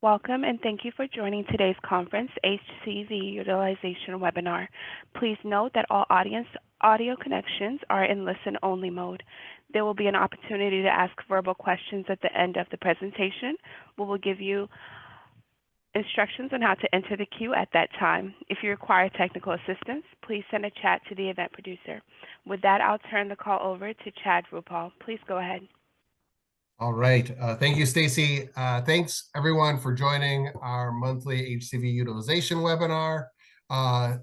Welcome and thank you for joining today's conference HCV Utilization webinar. Please note that all audio connections are in listen-only mode. There will be an opportunity to ask verbal questions at the end of the presentation. We will give you instructions on how to enter the queue at that time. If you require technical assistance, please send a chat to the event producer. With that, I'll turn the call over to Chad Rupal. Please go ahead. All right. Thank you, Stacy. Thanks, everyone, for joining our monthly HCV utilization webinar.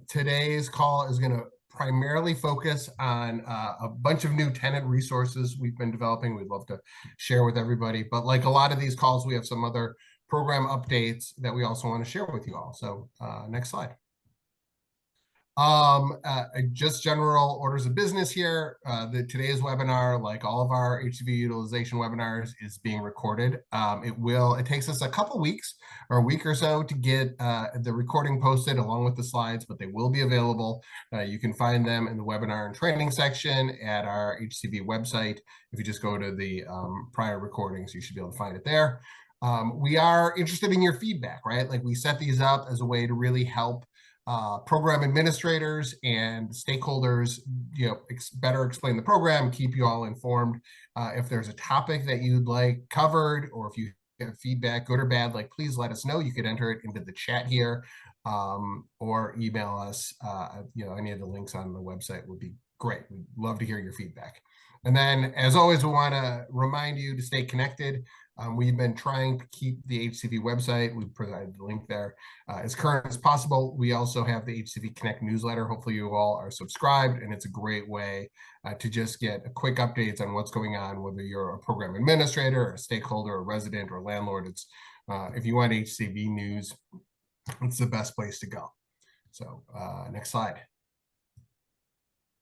Today's call is going to primarily focus on a bunch of new tenant resources we've been developing. We'd love to share with everybody. But like a lot of these calls, we have some other program updates that we also want to share with you all. So next slide. Just general orders of business here. Today's webinar, like all of our HCV utilization webinars, is being recorded. It takes us a couple weeks or a week or so to get the recording posted along with the slides, but they will be available. You can find them in the webinar and training section at our HCV website. If you just go to the prior recordings, you should be able to find it there. We are interested in your feedback, right? Like, we set these up as a way to really help program administrators and stakeholders, better explain the program, keep you all informed. If there's a topic that you'd like covered, or if you have feedback, good or bad, like, please let us know. You could enter it into the chat here, or email us. Any of the links on the website would be great. We'd love to hear your feedback. And then, as always, we want to remind you to stay connected. We've been trying to keep the HCV website, we've provided the link there, as current as possible. We also have the HCV Connect newsletter. Hopefully you all are subscribed, and it's a great way to just get quick updates on what's going on, whether you're a program administrator, a stakeholder, a resident, or a landlord. It's if you want HCV news, it's the best place to go. So next slide.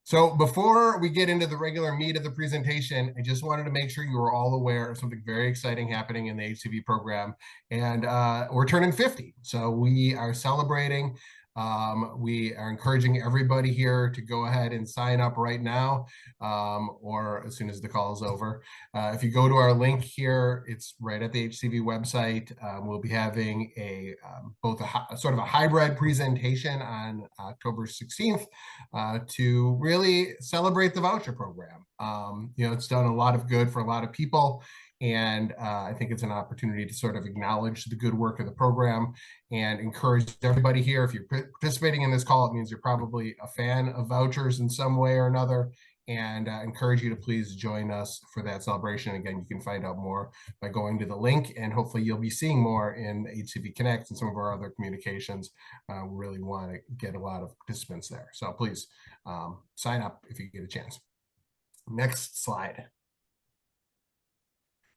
So before we get into the regular meat of the presentation, I just wanted to make sure you were all aware of something very exciting happening in the HCV program. And we're turning 50. So we are celebrating. We are encouraging everybody here to go ahead and sign up right now, or as soon as the call is over. If you go to our link here, it's right at the HCV website. We'll be having both a sort of a hybrid presentation on October 16th to really celebrate the voucher program. It's done a lot of good for a lot of people. And I think it's an opportunity to sort of acknowledge the good work of the program and encourage everybody here. If you're participating in this call, it means you're probably a fan of vouchers in some way or another, and encourage you to please join us for that celebration. Again, you can find out more by going to the link, and hopefully you'll be seeing more in HCV Connect and some of our other communications. We really want to get a lot of participants there. So please sign up if you get a chance. Next slide.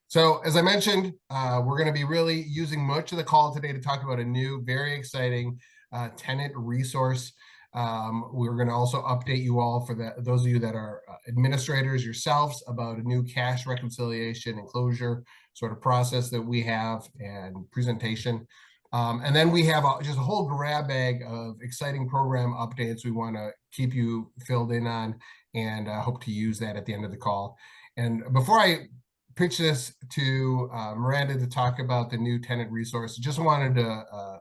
So as I mentioned, we're going to be really using much of the call today to talk about a new, very exciting tenant resource. We're going to also update you all, for those of you that are administrators yourselves, about a new cash reconciliation and closure sort of process that we have and presentation. And then we have just a whole grab bag of exciting program updates we want to keep you filled in on, and hope to use that at the end of the call. And before I pitch this to Miranda to talk about the new tenant resource, just wanted to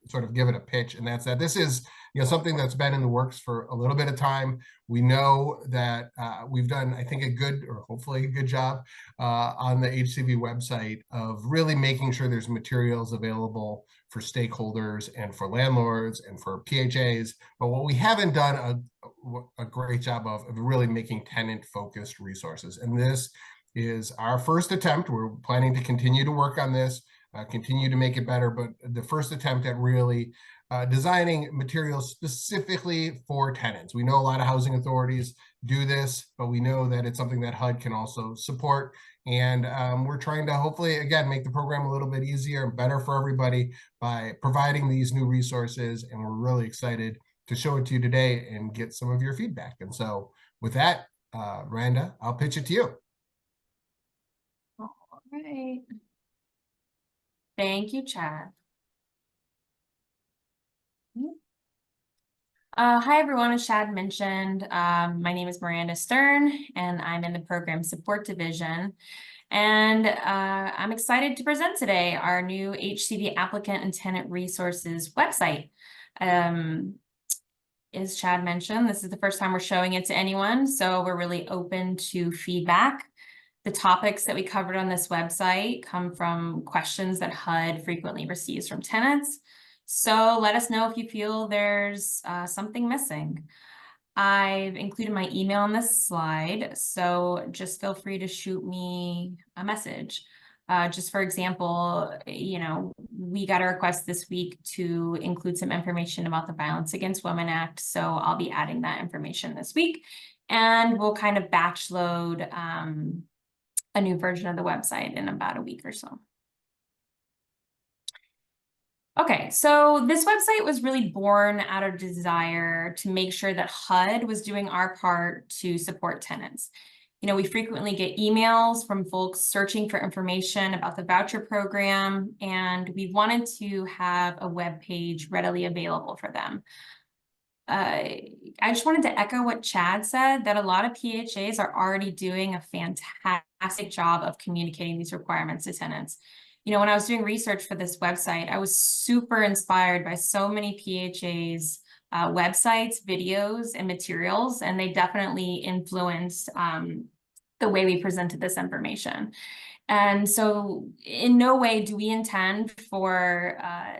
sort of give it a pitch, and that's that this is something that's been in the works for a little bit of time. We know that we've done, I think, a good, or hopefully a good job on the HCV website of really making sure there's materials available for stakeholders and for landlords and for PHAs. But what we haven't done a great job of really making tenant-focused resources. And this is our first attempt. We're planning to continue to work on this, continue to make it better, but the first attempt at really designing materials specifically for tenants. We know a lot of housing authorities do this, but we know that it's something that HUD can also support. And we're trying to hopefully, again, make the program a little bit easier and better for everybody by providing these new resources. And we're really excited to show it to you today and get some of your feedback. And so with that, Miranda, I'll pitch it to you. All right. Thank you, Chad. Hi, everyone. As Chad mentioned, my name is Miranda Stern, and I'm in the Program Support Division. And I'm excited to present today our new HCV applicant and tenant resources website. As Chad mentioned, this is the first time we're showing it to anyone, so we're really open to feedback. The topics that we covered on this website come from questions that HUD frequently receives from tenants. So let us know if you feel there's something missing. I've included my email on this slide, so just feel free to shoot me a message. Just for example, we got a request this week to include some information about the Violence Against Women Act, so I'll be adding that information this week, and we'll kind of batch load a new version of the website in about a week or so. Okay, so this website was really born out of desire to make sure that HUD was doing our part to support tenants. We frequently get emails from folks searching for information about the voucher program, and we wanted to have a web page readily available for them. I just wanted to echo what Chad said, that a lot of PHAs are already doing a fantastic job of communicating these requirements to tenants. When I was doing research for this website, I was super inspired by so many PHAs, websites, videos, and materials, and they definitely influenced the way we presented this information. And so in no way do we intend for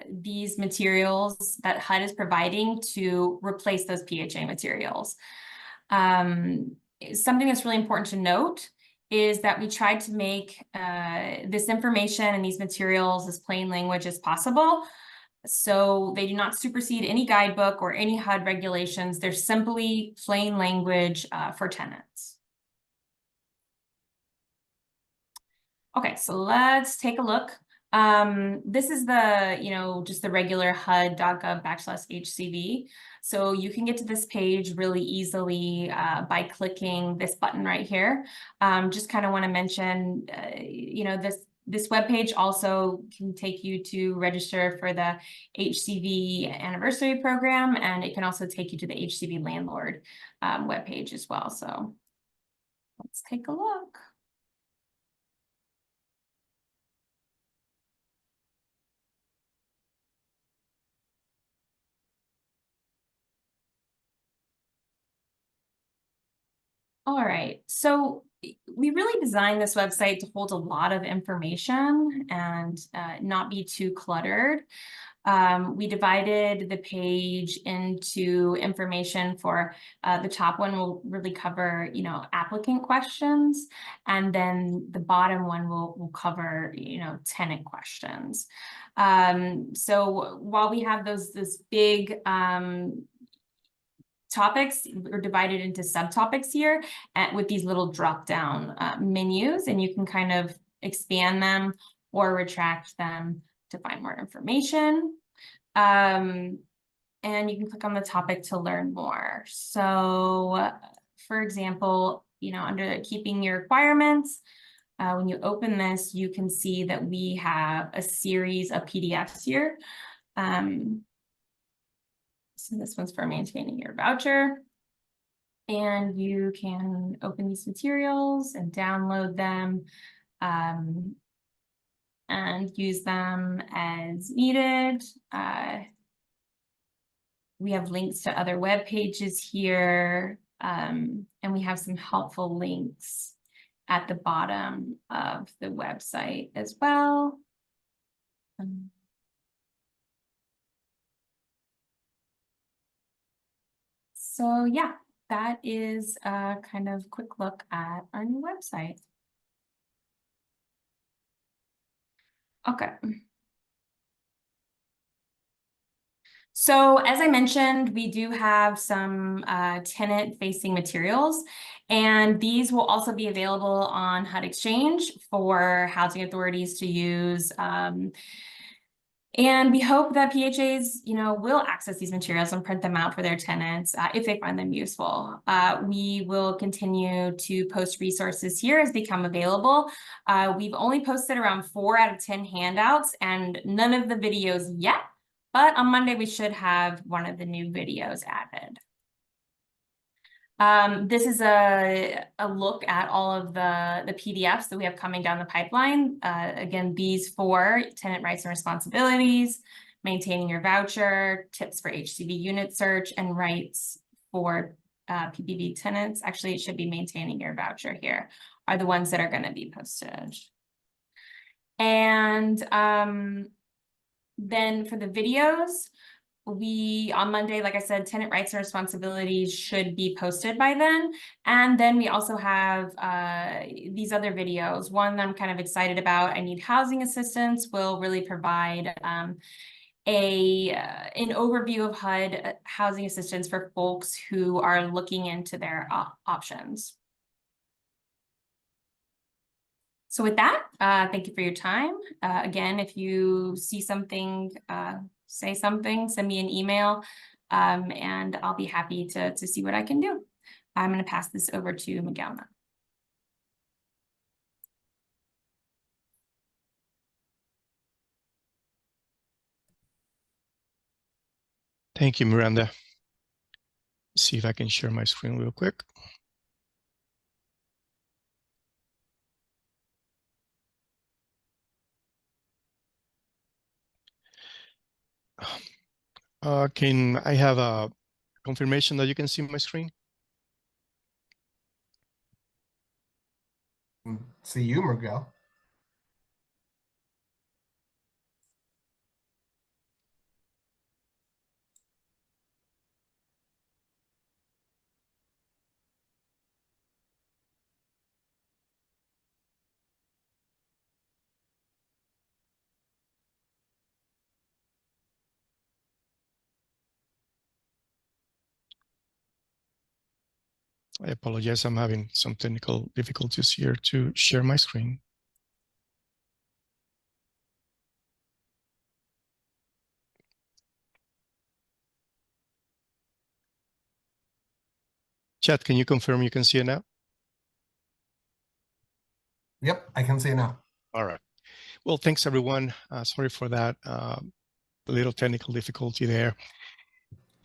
these materials that HUD is providing to replace those PHA materials. Something that's really important to note is that we tried to make this information and these materials as plain language as possible. So they do not supersede any guidebook or any HUD regulations. They're simply plain language for tenants. Okay, so let's take a look. This is the, just the regular HUD.gov/HCV. So you can get to this page really easily by clicking this button right here. Just kind of want to mention, this webpage also can take you to register for the HCV anniversary program, and it can also take you to the HCV landlord webpage as well. So let's take a look. All right, so we really designed this website to hold a lot of information and not be too cluttered. We divided the page into information for the top one will really cover, applicant questions, and then the bottom one will cover, tenant questions. So while we have this big topics are divided into subtopics here with these little drop down menus, and you can kind of expand them or retract them to find more information. And you can click on the topic to learn more. So for example, under keeping your requirements, when you open this, you can see that we have a series of PDFs here. So this one's for maintaining your voucher. And you can open these materials and download them and use them as needed. We have links to other web pages here, and we have some helpful links at the bottom of the website as well. So yeah, that is a kind of quick look at our new website. Okay. So as I mentioned, we do have some tenant-facing materials, and these will also be available on HUD Exchange for housing authorities to use. And we hope that PHAs, will access these materials and print them out for their tenants if they find them useful. We will continue to post resources here as they become available. We've only posted around 4 out of 10 handouts and none of the videos yet, but on Monday we should have one of the new videos added. This is a look at all of the PDFs that we have coming down the pipeline. Again, these 4 tenant rights and responsibilities, maintaining your voucher, tips for HCV unit search, and rights for PPV tenants. Actually, it should be maintaining your voucher here, are the ones that are going to be posted. And then for the videos, on Monday, like I said, tenant rights and responsibilities should be posted by then. And then we also have these other videos. One I'm kind of excited about, I Need Housing Assistance, will really provide an overview of HUD housing assistance for folks who are looking into their options. So with that, thank you for your time. Again, if you see something, say something, send me an email, and I'll be happy to see what I can do. I'm going to pass this over to Miguel now. Thank you, Miranda. See if I can share my screen real quick. Can I have a confirmation that you can see my screen? See you, Miguel. I apologize, I'm having some technical difficulties here to share my screen. Chat, can you confirm you can see it now? Yep, I can see it now. All right. Well, thanks everyone. Sorry for that little technical difficulty there.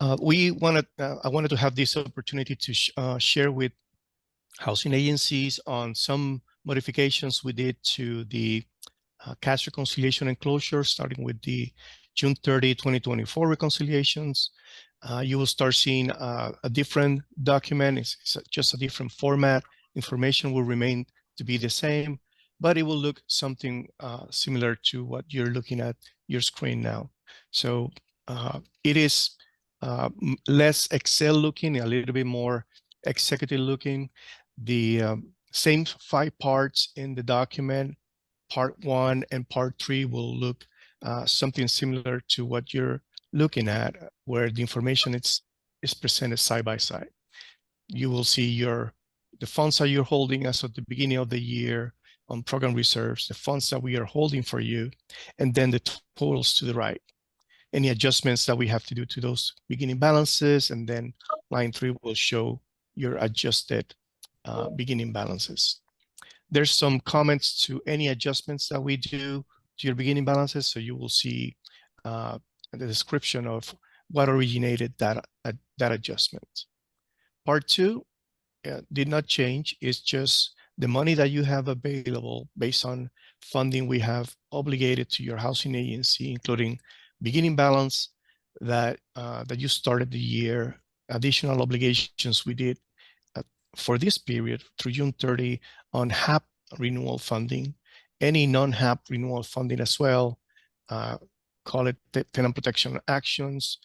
I wanted to have this opportunity to share with housing agencies on some modifications we did to the cash reconciliation and closure, starting with the June 30, 2024 reconciliations. You will start seeing a different document. It's just a different format. Information will remain to be the same, but it will look something similar to what you're looking at your screen now. So it is less Excel looking, a little bit more executive looking. The same 5 parts in the document, part 1 and part 3 will look something similar to what you're looking at, where the information is presented side by side. You will see the funds that you're holding as of the beginning of the year on program reserves, the funds that we are holding for you, and then the totals to the right. Any adjustments that we have to do to those beginning balances, and then line 3 will show your adjusted beginning balances. There's some comments to any adjustments that we do to your beginning balances, so you will see the description of what originated that adjustment. Part 2 did not change. It's just the money that you have available based on funding we have obligated to your housing agency, including beginning balance that you started the year, additional obligations we did for this period through June 30 on HAP renewal funding, any non-HAP renewal funding as well, call it tenant protection actions,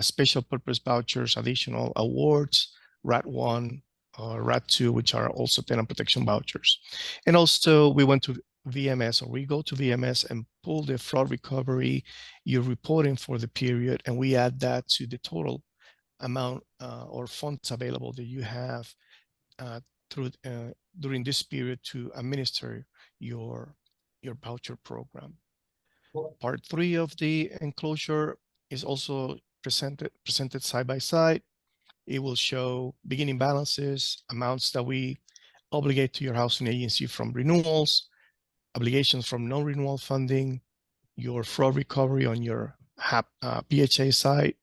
special purpose vouchers, additional awards, RAT1 or RAT2, which are also tenant protection vouchers. And also we went to VMS, or we go to VMS and pull the fraud recovery you're reporting for the period, and we add that to the total amount or funds available that you have during this period to administer your voucher program. Part 3 of the enclosure is also presented side by side. It will show beginning balances, amounts that we obligate to your housing agency from renewals, obligations from non-renewal funding, your fraud recovery on your PHA side,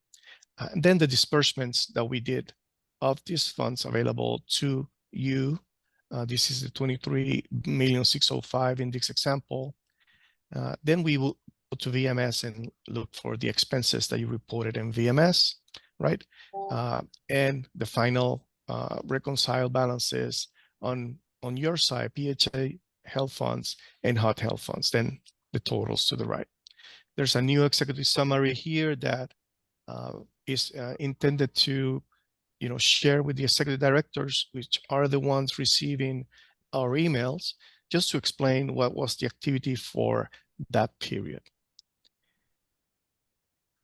and then the disbursements that we did of these funds available to you. This is the 23,605,000 in this example. Then we will go to VMS and look for the expenses that you reported in VMS, right? And the final reconcile balances on your side, PHA health funds and HUD health funds, then the totals to the right. There's a new executive summary here that is intended to share with the executive directors, which are the ones receiving our emails, just to explain what was the activity for that period.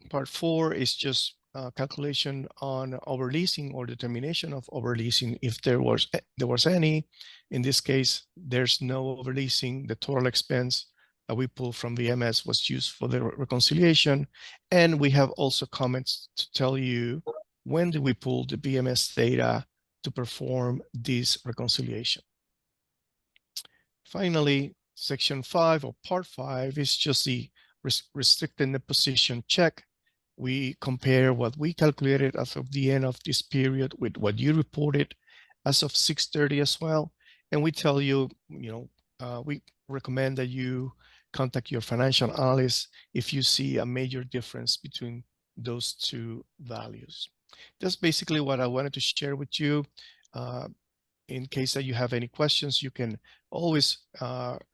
Part 4 is just calculation on overleasing or determination of overleasing if there was any. In this case, there's no overleasing. The total expense that we pulled from VMS was used for the reconciliation. And we have also comments to tell you when did we pull the VMS data to perform this reconciliation. Finally, section 5 or part 5 is just the restricted net position check. We compare what we calculated as of the end of this period with what you reported as of 6:30 as well. And we tell you, we recommend that you contact your financial analyst if you see a major difference between those two values. That's basically what I wanted to share with you. In case that you have any questions, you can always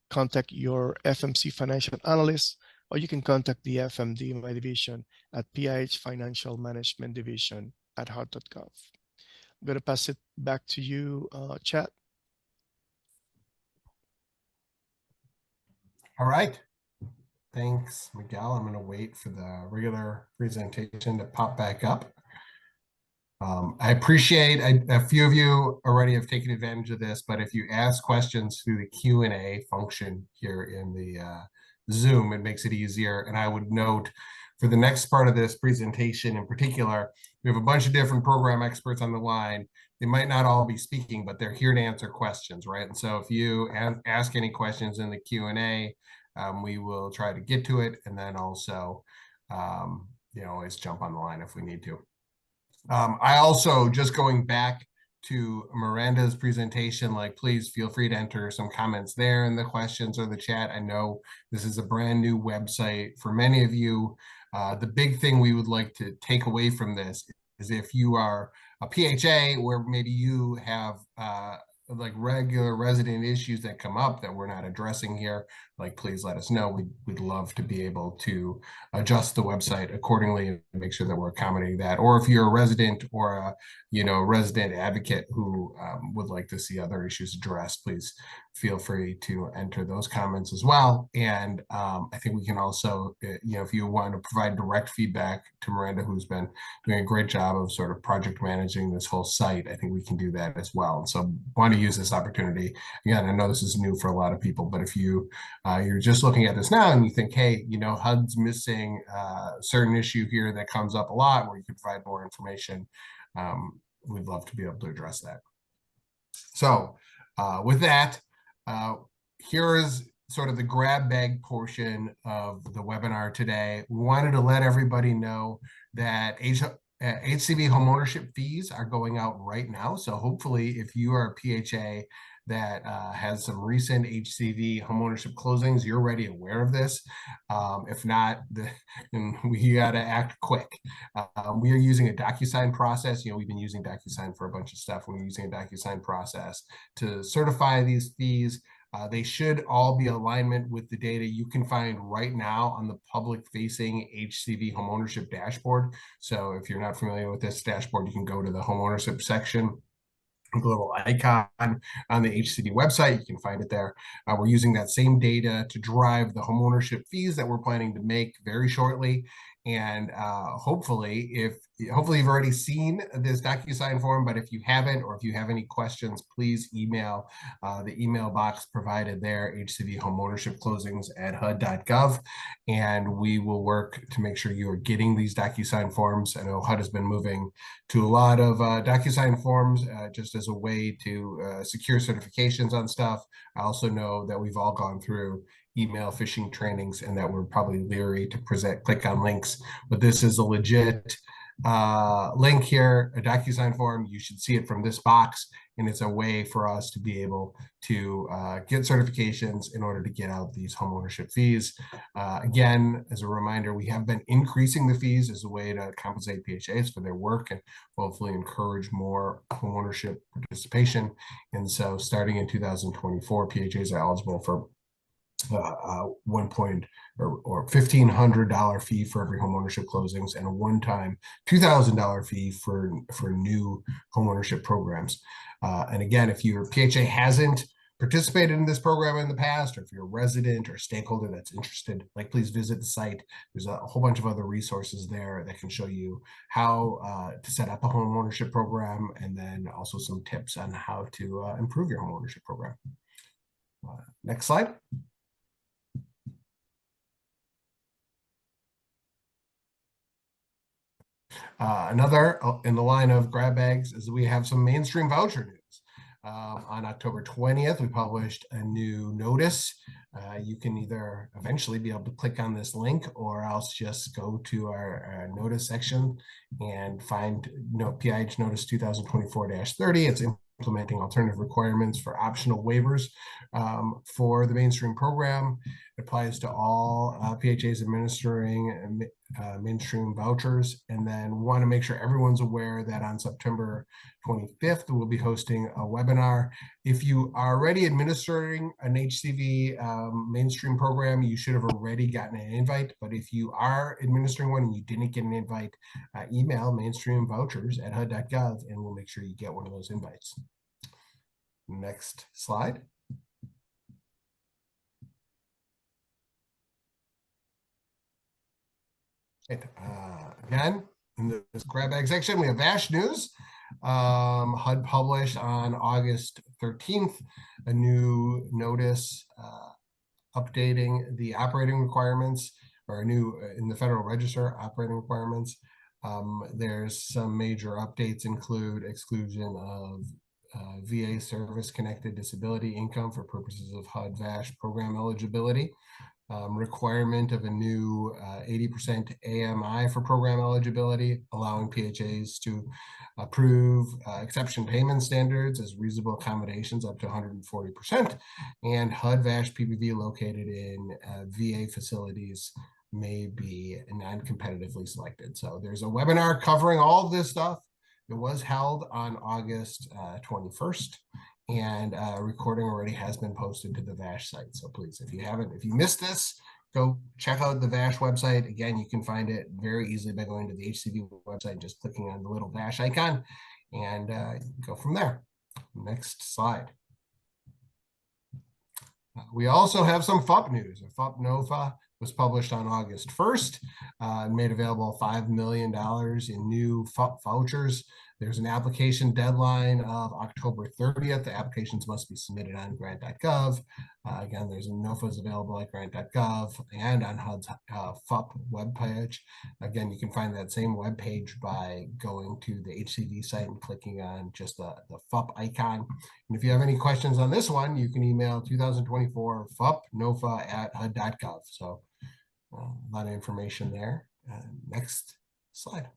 contact your FMC financial analyst, or you can contact the FMD, my division, at PIH Financial Management Division at HUD.gov. I'm going to pass it back to you, Chad. All right. Thanks, Miguel. I'm going to wait for the regular presentation to pop back up. I appreciate a few of you already have taken advantage of this, but if you ask questions through the Q&A function here in the Zoom, it makes it easier. And I would note for the next part of this presentation in particular, we have a bunch of different program experts on the line. They might not all be speaking, but they're here to answer questions, right? And so if you ask any questions in the Q&A, we will try to get to it, and then also, always jump on the line if we need to. I also, just going back to Miranda's presentation, please feel free to enter some comments there in the questions or the chat. I know this is a brand new website for many of you. The big thing we would like to take away from this is if you are a PHA where maybe you have regular resident issues that come up that we're not addressing here, please let us know. We'd love to be able to adjust the website accordingly and make sure that we're accommodating that. Or if you're a resident or a resident advocate who would like to see other issues addressed, please feel free to enter those comments as well. And I think we can also, if you want to provide direct feedback to Miranda, who's been doing a great job of sort of project managing this whole site, I think we can do that as well. And so want to use this opportunity. Again, I know this is new for a lot of people, but if you're just looking at this now and you think, hey, HUD's missing a certain issue here that comes up a lot where you can provide more information, we'd love to be able to address that. So with that, here is sort of the grab bag portion of the webinar today. We wanted to let everybody know that HCV homeownership fees are going out right now. So hopefully if you are a PHA that has some recent HCV homeownership closings, you're already aware of this. If not, then we got to act quick. We are using a DocuSign process. We've been using DocuSign for a bunch of stuff. We're using a DocuSign process to certify these fees. They should all be alignment with the data you can find right now on the public-facing HCV homeownership dashboard. So if you're not familiar with this dashboard, you can go to the homeownership section, a little icon on the HCV website. You can find it there. We're using that same data to drive the homeownership fees that we're planning to make very shortly. And hopefully you've already seen this DocuSign form, but if you haven't, or if you have any questions, please email the email box provided there, HCV homeownership closings at HUD.gov, and we will work to make sure you are getting these DocuSign forms. I know HUD has been moving to a lot of DocuSign forms just as a way to secure certifications on stuff. I also know that we've all gone through email phishing trainings and that we're probably leery to click on links, but this is a legit link here, a DocuSign form. You should see it from this box, and it's a way for us to be able to get certifications in order to get out these homeownership fees. Again, as a reminder, we have been increasing the fees as a way to compensate PHAs for their work and hopefully encourage more homeownership participation. And so starting in 2024, PHAs are eligible for $1,500 fee for every homeownership closings and a one-time $2,000 fee for new homeownership programs. And again, if your PHA hasn't participated in this program in the past, or if you're a resident or stakeholder that's interested, like, please visit the site. There's a whole bunch of other resources there that can show you how to set up a homeownership program, and then also some tips on how to improve your homeownership program. Next slide. Another in the line of grab bags is we have some mainstream voucher news. On October 20th, we published a new notice. You can either eventually be able to click on this link, or else just go to our notice section and find PIH Notice 2024-30. It's implementing alternative requirements for optional waivers for the mainstream program. It applies to all PHAs administering mainstream vouchers. And then we want to make sure everyone's aware that on September 25th, we'll be hosting a webinar. If you are already administering an HCV mainstream program, you should have already gotten an invite. But if you are administering one and you didn't get an invite, email mainstreamvouchers@hud.gov, and we'll make sure you get one of those invites. Next slide. Again, in this grab bag section, we have VASH news. HUD published on August 13th a new notice updating the operating requirements, or a new in the Federal Register operating requirements. There's some major updates, include exclusion of VA service-connected disability income for purposes of HUD VASH program eligibility. Requirement of a new 80% AMI for program eligibility, allowing PHAs to approve exception payment standards as reasonable accommodations up to 140%, and HUD VASH PPV located in VA facilities may be non-competitively selected. So there's a webinar covering all of this stuff. It was held on August 21st. And a recording already has been posted to the VASH site. So please, if you missed this, go check out the VASH website. Again, you can find it very easily by going to the HCV website, just clicking on the little VASH icon, and go from there. Next slide. We also have some FUP news. FUP NOFA was published on August 1st, made available $5 million in new FUP vouchers. There's an application deadline of October 30th. The applications must be submitted on grant.gov. Again, there's NOFAs available at grant.gov and on HUD's FUP webpage. Again, you can find that same webpage by going to the HCV site and clicking on just the FUP icon. And if you have any questions on this one, you can email 2024 FUP NOFA@HUD.gov. So a lot of information there. Next slide.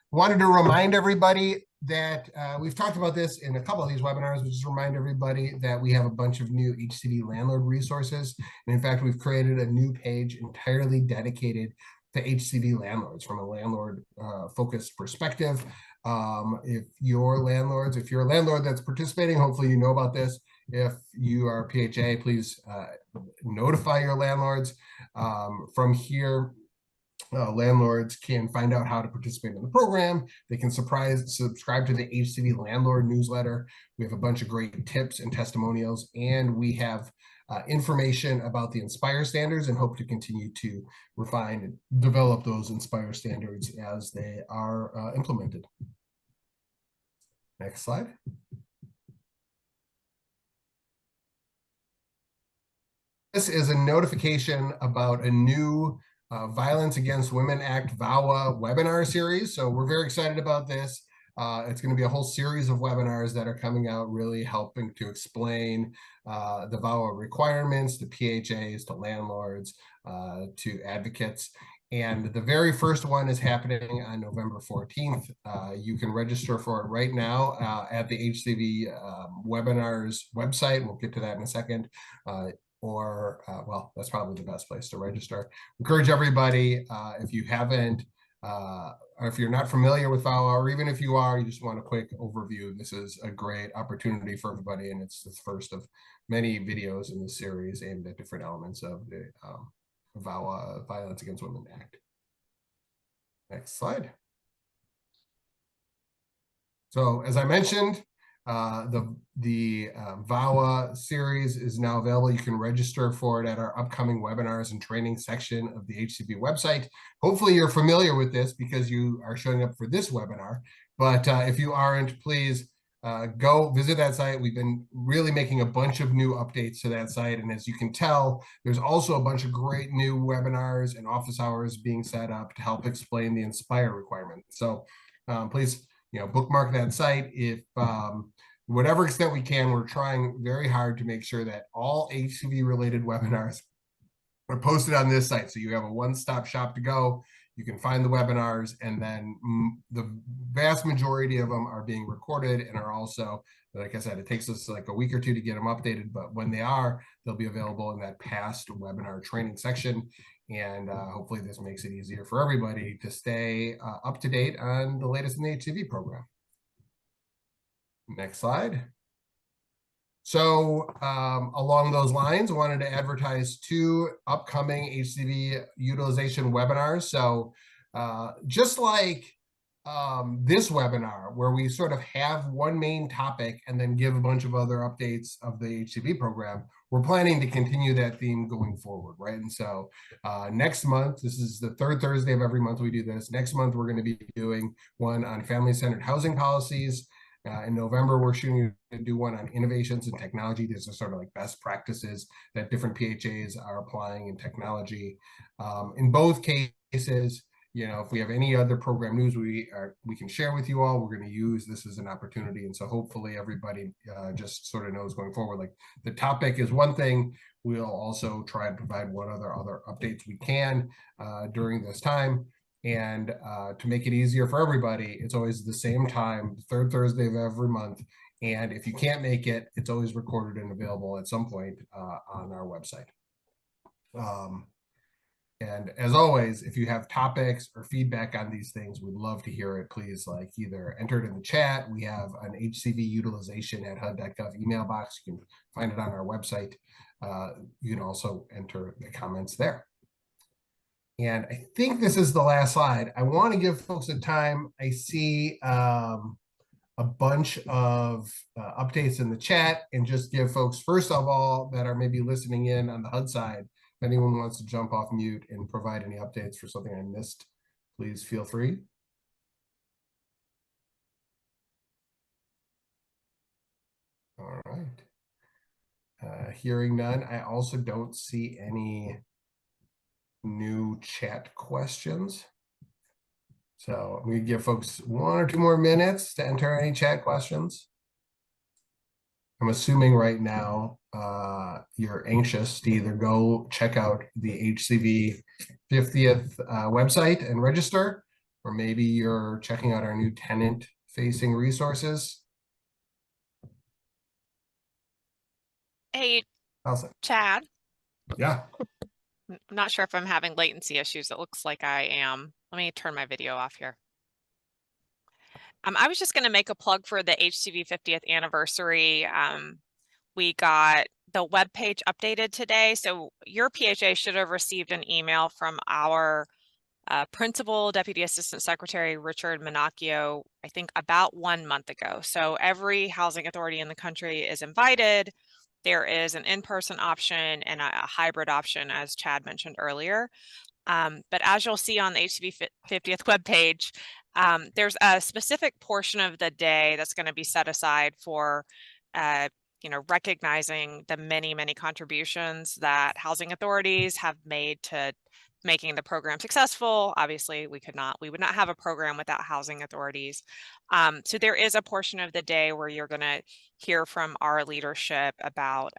Wanted to remind everybody that we've talked about this in a couple of these webinars, but just remind everybody that we have a bunch of new HCV landlord resources. And in fact, we've created a new page entirely dedicated to HCV landlords from a landlord focused perspective. If you're a landlord that's participating, hopefully you know about this. If you are a PHA, please notify your landlords. From here, landlords can find out how to participate in the program. They can subscribe to the HCV landlord newsletter. We have a bunch of great tips and testimonials, and we have information about the Inspire standards, and hope to continue to refine and develop those Inspire standards as they are implemented. Next slide. This is a notification about a new Violence Against Women Act VAWA webinar series. So we're very excited about this. It's going to be a whole series of webinars that are coming out, really helping to explain the VAWA requirements to PHAs, to landlords, to advocates. And the very first one is happening on November 14th. You can register for it right now at the HCV webinars website. We'll get to that in a second. Well, that's probably the best place to register. Encourage everybody, if you haven't, or if you're not familiar with VAWA, or even if you are, you just want a quick overview, this is a great opportunity for everybody, and it's the first of many videos in this series aimed at different elements of the VAWA, Violence Against Women Act. Next slide. So as I mentioned, the VAWA series is now available. You can register for it at our upcoming webinars and training section of the HCV website. Hopefully you're familiar with this because you are showing up for this webinar. But if you aren't, please go visit that site. We've been really making a bunch of new updates to that site. And as you can tell, there's also a bunch of great new webinars and office hours being set up to help explain the INSPIRE requirement. So please, bookmark that site. If whatever extent we can, we're trying very hard to make sure that all HCV related webinars are posted on this site. So you have a one-stop shop to go. You can find the webinars, and then the vast majority of them are being recorded and are also, like I said, it takes us like a week or two to get them updated, but when they are, they'll be available in that past webinar training section. And hopefully this makes it easier for everybody to stay up to date on the latest in the HCV program. Next slide. So along those lines, I wanted to advertise 2 upcoming HCV utilization webinars. So just like this webinar, where we sort of have one main topic and then give a bunch of other updates of the HCV program, we're planning to continue that theme going forward, right? And so next month, this is the 3rd Thursday of every month we do this. Next month, we're going to be doing one on family-centered housing policies. In November, we're shooting to do one on innovations in technology. These are sort of like best practices that different PHAs are applying in technology. In both cases, if we have any other program news we can share with you all, we're going to use this as an opportunity. And so hopefully everybody just sort of knows going forward, like the topic is one thing. We'll also try and provide what other updates we can during this time. And to make it easier for everybody, it's always the same time, the 3rd Thursday of every month. And if you can't make it, it's always recorded and available at some point on our website. And as always, if you have topics or feedback on these things, we'd love to hear it. Please either enter it in the chat. We have an hcvutilization@hud.gov email box. You can find it on our website. You can also enter the comments there. And I think this is the last slide. I want to give folks a time. I see a bunch of updates in the chat, and just give folks, first of all, that are maybe listening in on the HUD side, if anyone wants to jump off mute and provide any updates for something I missed, please feel free. All right. Hearing none, I also don't see any new chat questions. So we give folks 1 or 2 more minutes to enter any chat questions. I'm assuming right now you're anxious to either go check out the HCV 50th website and register, or maybe you're checking out our new tenant facing resources. Hey, Awesome. Chad. Yeah. I'm not sure if I'm having latency issues. It looks like I am. Let me turn my video off here. I was just going to make a plug for the HCV 50th anniversary. We got the webpage updated today. So your PHA should have received an email from our Principal Deputy Assistant Secretary Richard Minacchio, I think about 1 month ago. So every housing authority in the country is invited. There is an in-person option and a hybrid option, as Chad mentioned earlier. But as you'll see on the HCV 50th webpage, there's a specific portion of the day that's going to be set aside for recognizing the many, many contributions that housing authorities have made to making the program successful. Obviously, we would not have a program without housing authorities. So there is a portion of the day where you're going to hear from our leadership about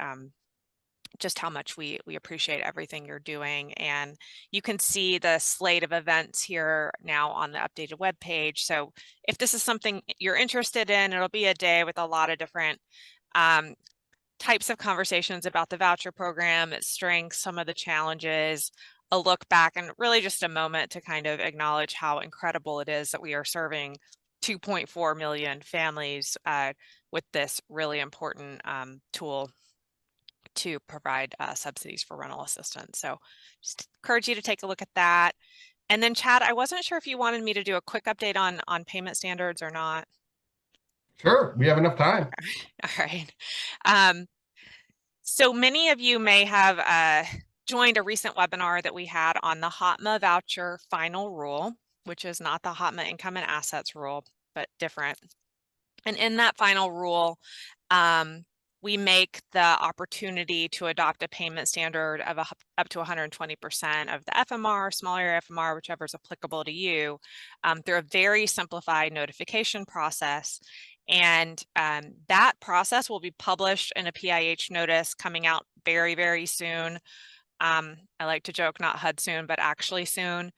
just how much we appreciate everything you're doing. And you can see the slate of events here now on the updated webpage. So if this is something you're interested in, it'll be a day with a lot of different types of conversations about the voucher program, its strengths, some of the challenges, a look back, and really just a moment to kind of acknowledge how incredible it is that we are serving 2.4 million families with this really important tool to provide subsidies for rental assistance. So just encourage you to take a look at that. And then Chad, I wasn't sure if you wanted me to do a quick update on payment standards or not. Sure, we have enough time. All right. So many of you may have joined a recent webinar that we had on the HOTMA voucher final rule, which is not the HOTMA income and assets rule, but different. And in that final rule, we make the opportunity to adopt a payment standard of up to 120% of the FMR, small area FMR, whichever is applicable to you, through a very simplified notification process. And that process will be published in a PIH notice coming out very, very soon. I like to joke, not HUD soon, but actually soon.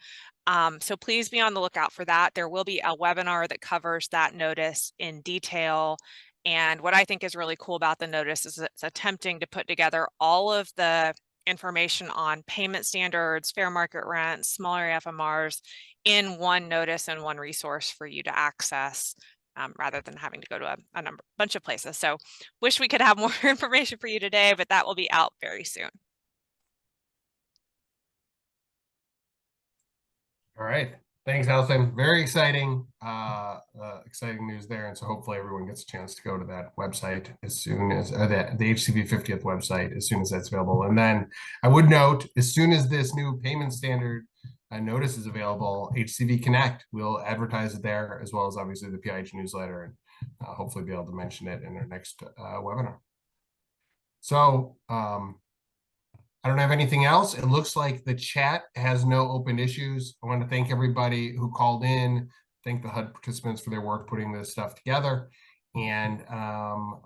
So please be on the lookout for that. There will be a webinar that covers that notice in detail. And what I think is really cool about the notice is it's attempting to put together all of the information on payment standards, fair market rent, small area FMRs in one notice and one resource for you to access, rather than having to go to a bunch of places. So wish we could have more information for you today, but that will be out very soon. All right. Thanks, Allison. Very exciting, exciting news there. And so hopefully everyone gets a chance to go to that website as soon as the HCV 50th website, as soon as that's available. And then I would note, as soon as this new payment standard notice is available, HCV Connect will advertise it there, as well as obviously the PIH newsletter, and hopefully be able to mention it in our next webinar. So, I don't have anything else. It looks like the chat has no open issues. I want to thank everybody who called in, thank the HUD participants for their work putting this stuff together, and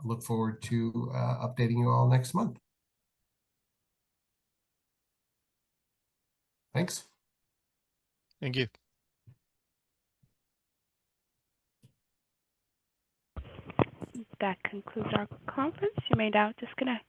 look forward to updating you all next month. Thanks. Thank you. That concludes our conference. You may now disconnect.